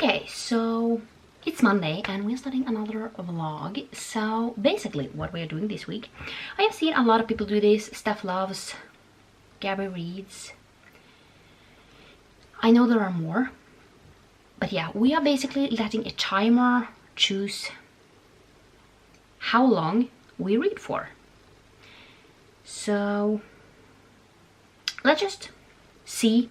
Okay, so it's Monday and we're starting another vlog. So basically what we're doing this week, I have seen a lot of people do this. Steph loves, Gabby reads. I know there are more, but yeah, we are basically letting a timer choose how long we read for. So let's just see.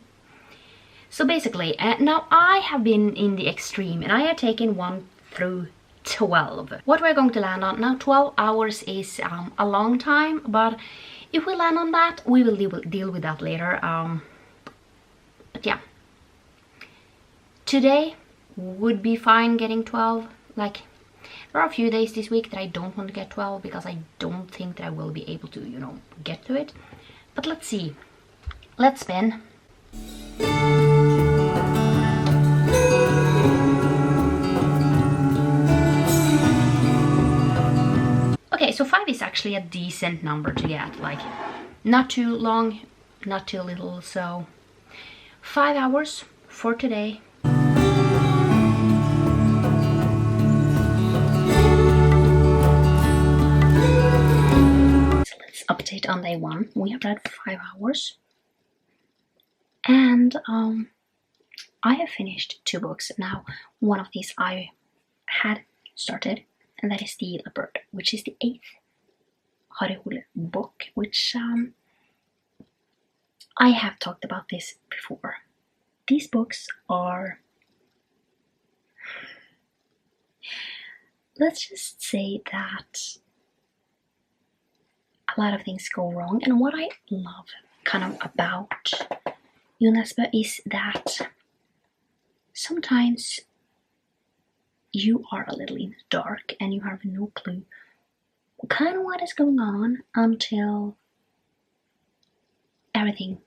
So basically, now I have been in the extreme and I have taken 1 through 12. What we're going to land on, now 12 hours is a long time, but if we land on that, we will deal with that later. But yeah, today would be fine getting 12. Like, there are a few days this week that I don't want to get 12 because I don't think that I will be able to, get to it. But let's see. Let's spin. Okay, so 5 is actually a decent number to get, like not too long, not too little, so 5 hours for today. So let's update on day 1. We have read 5 hours and I have finished 2 books. Now, one of these I had started, and that is The Leopard, which is the 8th Harihul book, which I have talked about this before. These books are, let's just say that a lot of things go wrong, and what I love kind of about Jo Nesbø is that sometimes you are a little in the dark and you have no clue kind of what is going on until everything,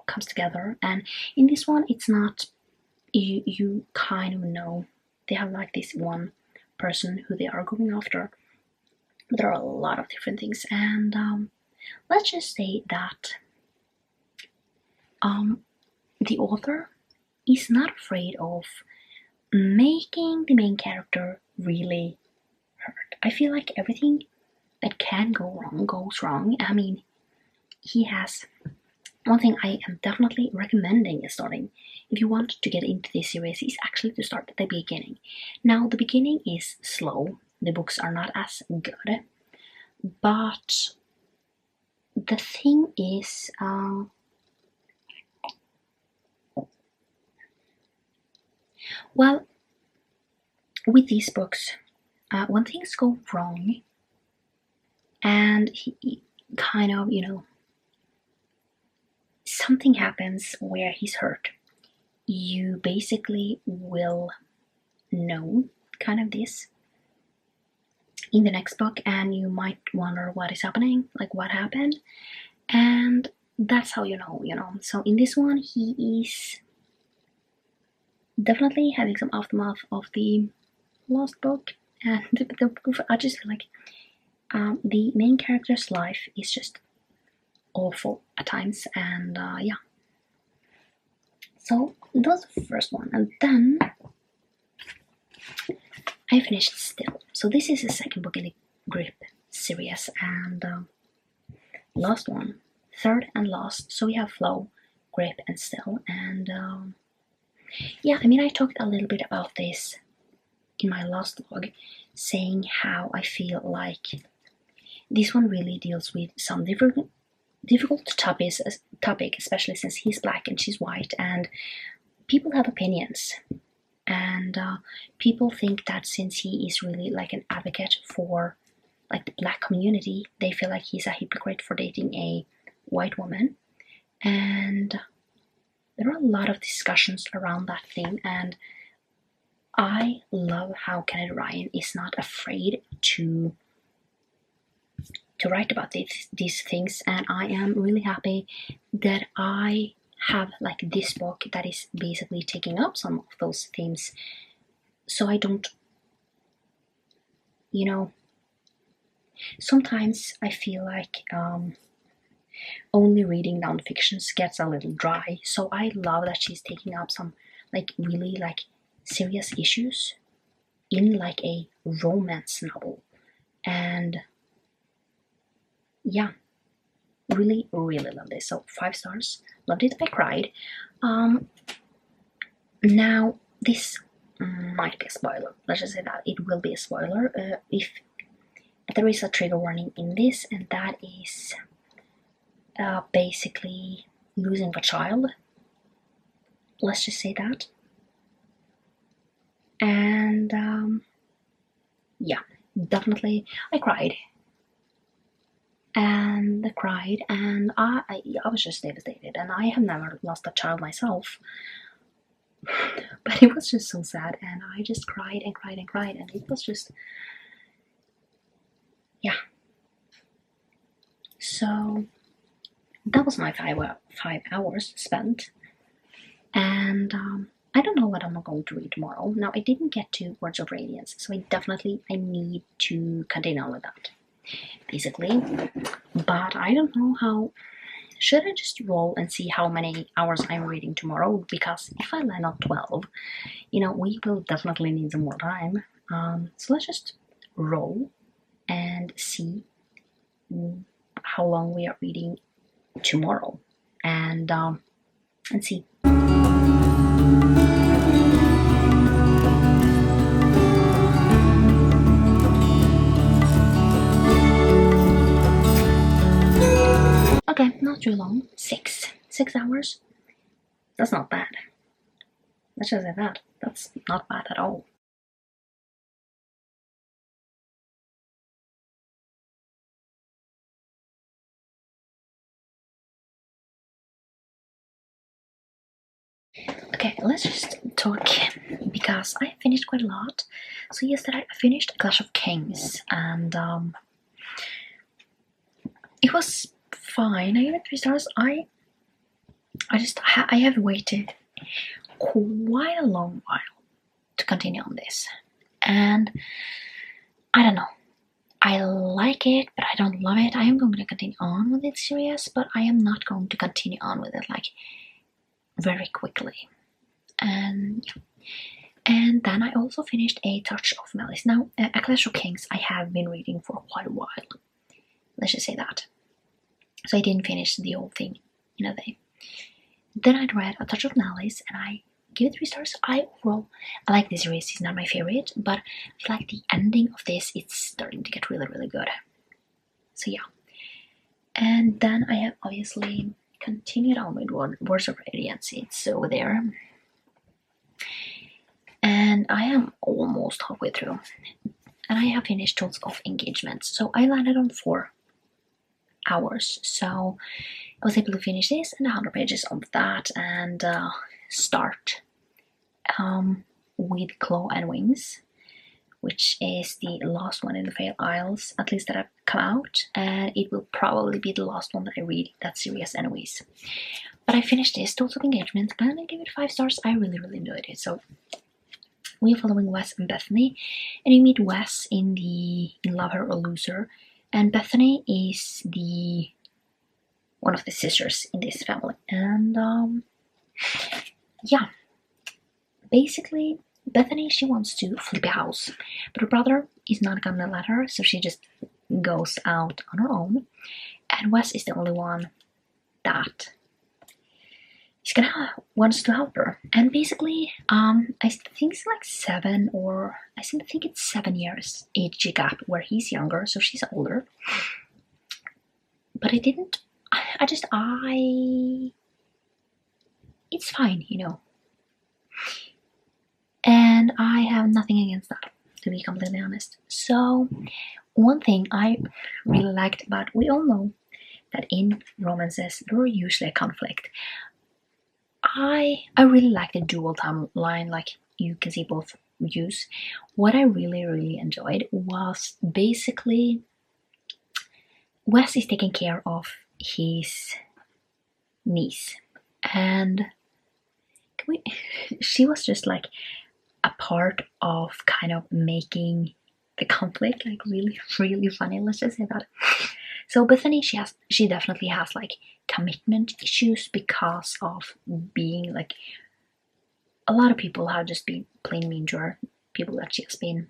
comes together. And in this one, it's not, you kind of know. They have like this one person who they are going after. But there are a lot of different things. And let's just say that the author is not afraid of making the main character really hurt. I feel like everything that can go wrong goes wrong. I mean, he has one thing I am definitely recommending is starting, if you want to get into this series, is actually to start at the beginning. Now, the beginning is slow. The books are not as good, but the thing is, well, with these books, when things go wrong and he kind of, something happens where he's hurt, you basically will know kind of this in the next book, and you might wonder what is happening, like what happened, and that's how you know. So in this one, he is definitely having some aftermath of the last book, and I just feel like the main character's life is just awful at times, and yeah. So that was the first one, and then I finished Still. So this is the second book in the Grip series, and last one, third and last. So we have Flow, Grip, and Still, and yeah, I mean, I talked a little bit about this in my last vlog, saying how I feel like this one really deals with some difficult topic, especially since he's black and she's white, and people have opinions, and people think that since he is really like an advocate for like the black community, they feel like he's a hypocrite for dating a white woman, and there are a lot of discussions around that thing, and I love how Kennedy Ryan is not afraid to write about these things, and I am really happy that I have like this book that is basically taking up some of those themes, so I don't, sometimes I feel like only reading nonfictions gets a little dry, so I love that she's taking up some like really like serious issues in like a romance novel. And yeah, really loved this. So 5 stars. Loved it. I cried. Now this might be a spoiler. Let's just say that it will be a spoiler if there is a trigger warning in this, and that is basically losing a child. Let's just say that. And yeah, definitely I cried. And I was just devastated, and I have never lost a child myself. But it was just so sad, and I just cried and cried and cried, and it was just, yeah. So that was my 5 hours spent, and I don't know what I'm going to read tomorrow. Now I didn't get to Words of Radiance, so I need to continue on with that, basically. But I don't know how. Should I just roll and see how many hours I'm reading tomorrow? Because if I land on 12, we will definitely need some more time. So let's just roll and see how long we are reading tomorrow, and see. Okay, not too long. 6 hours. That's not bad. Let's just say that. That's not bad at all. Okay, let's just talk, because I finished quite a lot. So yesterday I finished Clash of Kings, and it was fine. I gave it 3 stars. I have waited quite a long while to continue on this, and I don't know. I like it, but I don't love it. I am going to continue on with this series, but I am not going to continue on with it like very quickly. And then I also finished A Touch of Malice. Now, A Clash of Kings I have been reading for quite a while. Let's just say that. So I didn't finish the whole thing in a day. Then I read A Touch of Malice, and I give it 3 stars. I like this series. It's not my favorite, but I feel like the ending of this, it's starting to get really good. So yeah. And then I have obviously continued on with Words of Radiance. It's over there. And I am almost halfway through. And I have finished Tools of Engagement. So I landed on 4 hours. So I was able to finish this and 100 pages of that, and start with Claw and Wings, which is the last one in the Fail Isles, at least that have come out, and it will probably be the last one that I read that series anyways. But I finished this Tools of Engagement, and I gave it 5 stars. I really enjoyed it. So we are following Wes and Bethany, and you meet Wes in Love Her or Lose Her, and Bethany is one of the sisters in this family. And yeah, basically Bethany, she wants to flip a house, but her brother is not gonna let her, so she just goes out on her own, and Wes is the only one that wants to help her. And basically I think it's like 7 years age gap, where he's younger, so she's older. But it's fine, and I have nothing against that, to be completely honest. So one thing I really liked about, we all know that in romances there are usually a conflict. I really like the dual timeline, like you can see both views. What I really enjoyed was basically Wes is taking care of his niece, and she was just like a part of kind of making the conflict like really funny, let's just say that. So Bethany, she definitely has like commitment issues because of being like, a lot of people have just been plain mean to her, people that she has been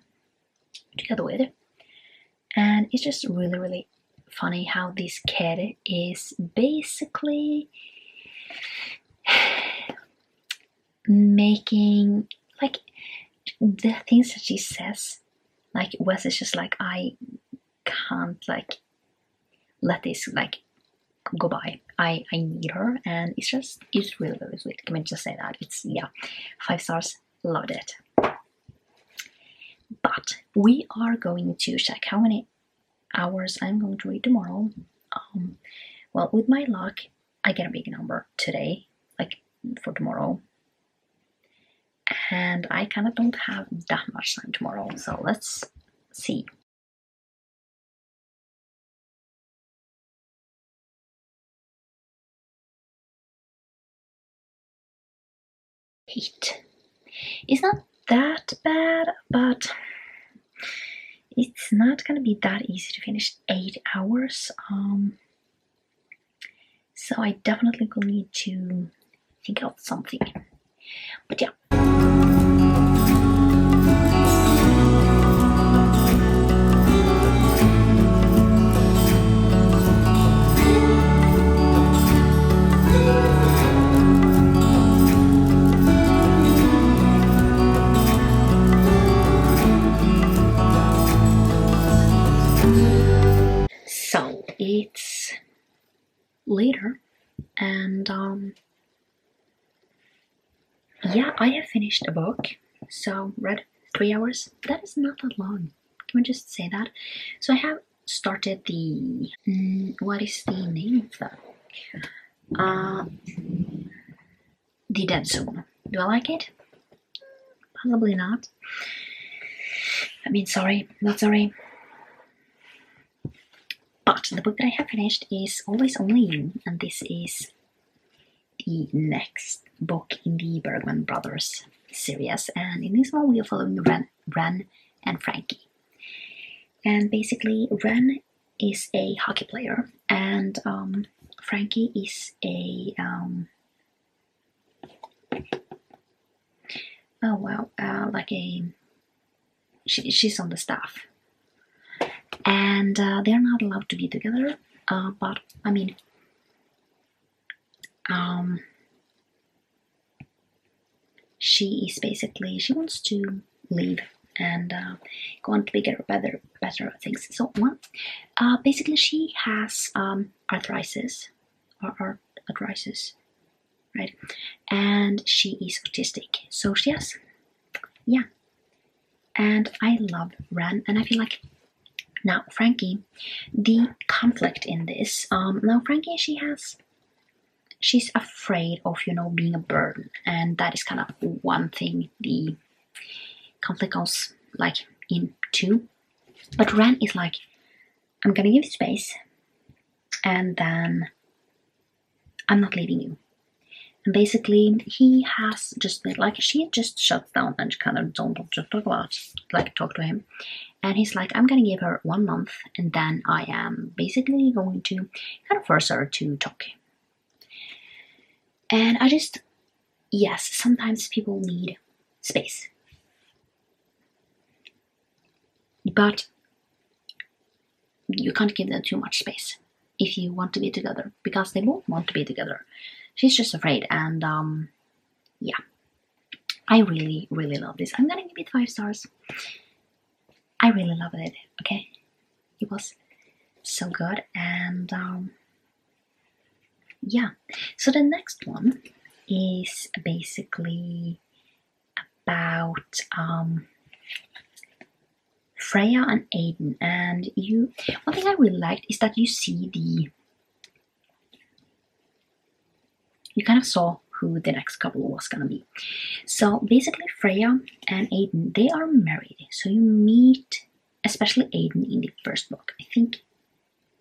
together with. And it's just really, really funny how this kid is basically making, like, the things that she says, like Wes is just like, I can't like let this like go by. I need her, and it's really, really sweet. Can I just say that? It's, yeah, 5 stars, loved it. But we are going to check how many hours I'm going to read tomorrow. Well, with my luck, I get a big number today, like for tomorrow. And I kind of don't have that much time tomorrow, so let's see. Heat. It's not that bad, but it's not gonna be that easy to finish 8 hours. So I definitely will need to think of something. But yeah. So it's later, and yeah, I have finished a book. So read 3 hours. That is not that long. Can we just say that? So I have started the what is the name of that? The Dead Zone. Do I like it? Probably not. I mean, sorry, not sorry. But the book that I have finished is Always Only You, and this is the next book in the Bergman Brothers series. And in this one, we are following Ren and Frankie. And basically, Ren is a hockey player, and Frankie is a she's on the staff, and they're not allowed to be together. But I mean, she wants to leave and go on to bigger, better things. So basically, she has arthritis, right? And she is autistic. So she has, yeah. And I love Ren, and I feel like now Frankie, the conflict in this. Now Frankie, she's afraid of being a burden, and that is kind of one thing the conflict goes like into. But Ren is like, I'm gonna give you space, and then I'm not leaving you. And basically, he has just been like, she just shuts down and kind of don't talk to him. And he's like, I'm gonna give her 1 month, and then I am basically going to kind of force her to talk. And yes, sometimes people need space. But you can't give them too much space if you want to be together, because they won't want to be together. She's just afraid, and yeah. I really, really love this. I'm gonna give it 5 stars. I really loved it, okay? It was so good, and yeah. So the next one is basically about Freya and Aiden. And one thing I really liked is that you kind of saw who the next couple was gonna be. So basically, Freya and Aiden, they are married. So you meet, especially Aiden, in the first book. I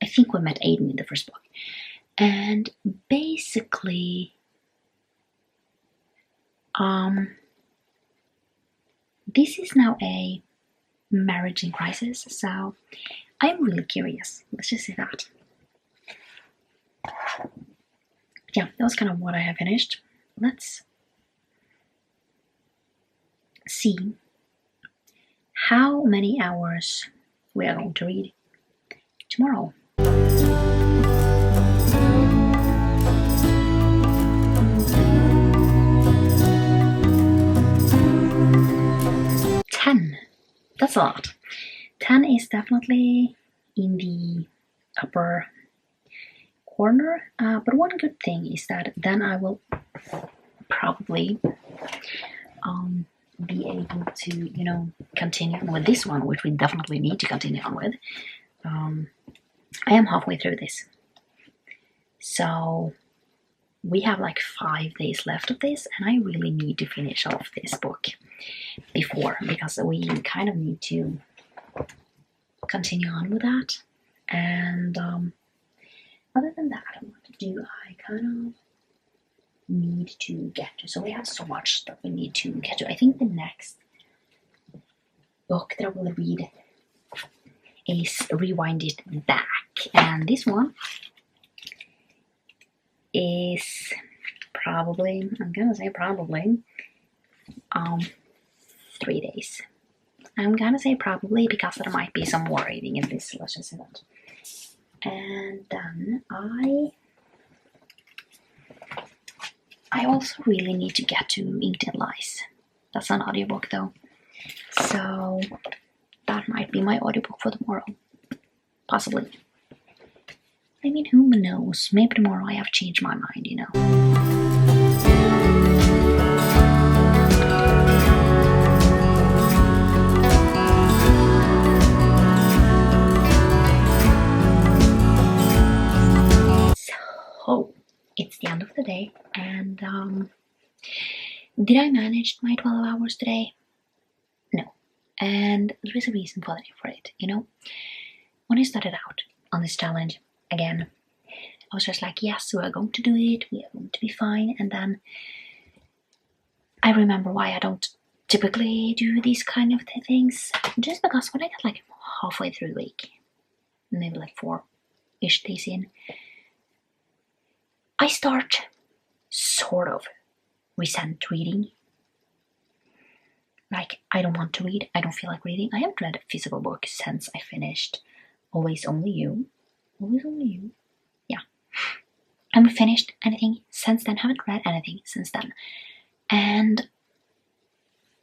think we met Aiden in the first book, and basically, this is now a marriage in crisis. So I'm really curious. Let's just say that. Yeah, that was kind of what I have finished. Let's see how many hours we are going to read tomorrow. That's a lot. 10 is definitely in the upper corner, but one good thing is that then I will probably be able to, continue on with this one, which we definitely need to continue on with. I am halfway through this. So we have like 5 days left of this, and I really need to finish off this book before, because we kind of need to continue on with that. And other than that, I kind of need to get to. So we have so much that we need to get to. I think the next book that I will read is Rewind It Back, and this one is probably, I'm gonna say probably, 3 days. I'm gonna say probably because there might be some more reading in this, let's just say that. And then I also really need to get to Inked Lies. That's an audiobook though. So that might be my audiobook for tomorrow. Possibly. I mean, who knows? Maybe tomorrow I have changed my mind. So, it's the end of the day, and did I manage my 12 hours today? No. And there is a reason for it. When I started out on this challenge, again, I was just like, yes, we are going to do it, we are going to be fine. And then I remember why I don't typically do these kind of things. Just because when I get like halfway through the week, maybe like 4-ish days in, I start sort of resent reading. Like, I don't want to read, I don't feel like reading. I haven't read a physical book since I finished Always Only You. Yeah. I haven't finished anything since then, haven't read anything since then.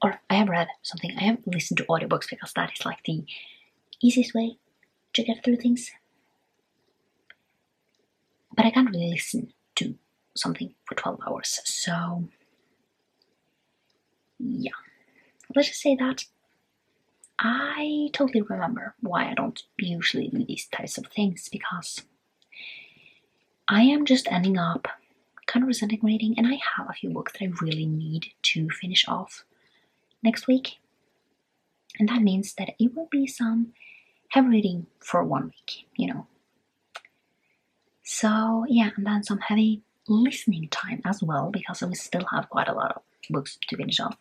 Or I have read something, I have listened to audiobooks because that is like the easiest way to get through things. But I can't really listen to something for 12 hours, so yeah. Let's just say that I totally remember why I don't usually do these types of things, because I am just ending up kind of resenting reading, and I have a few books that I really need to finish off next week. And that means that it will be some heavy reading for 1 week, So yeah, and then some heavy listening time as well, because I will still have quite a lot of books to finish off.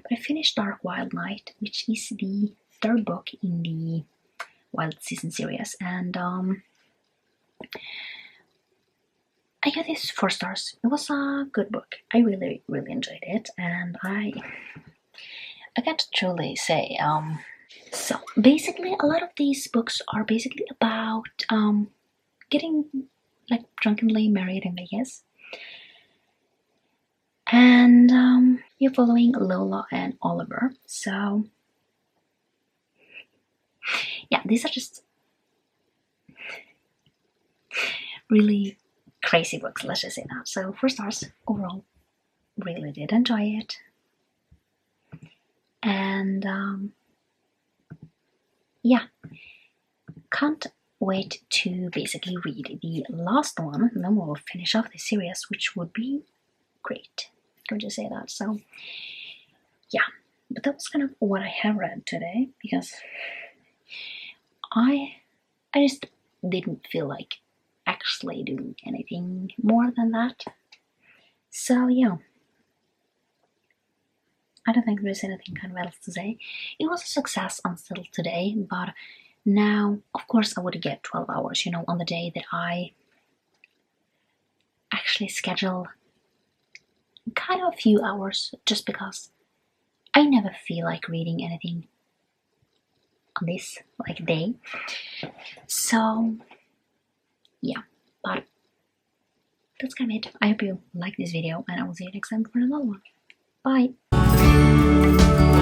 But I finished Dark Wild Night, which is the 3rd book in the Wild Season series, and I gave this 4 stars. It was a good book. I really, really enjoyed it, and I can't truly say. So basically, a lot of these books are basically about getting like drunkenly married in Vegas. And you're following Lola and Oliver. So yeah, these are just really crazy books, let's just say that. So 4 stars overall. Really did enjoy it. And yeah, can't wait to basically read the last one, and then we'll finish off the series, which would be great. Going to say that. So yeah, but that was kind of what I have read today, because I just didn't feel like actually doing anything more than that. So yeah, I don't think there's anything kind of else to say. It was a success until today, but now, of course, I would get 12 hours, on the day that I actually schedule kind of a few hours, just because I never feel like reading anything on this like day. So yeah, but that's kind of it. I hope you like this video, and I will see you next time for another one. Bye!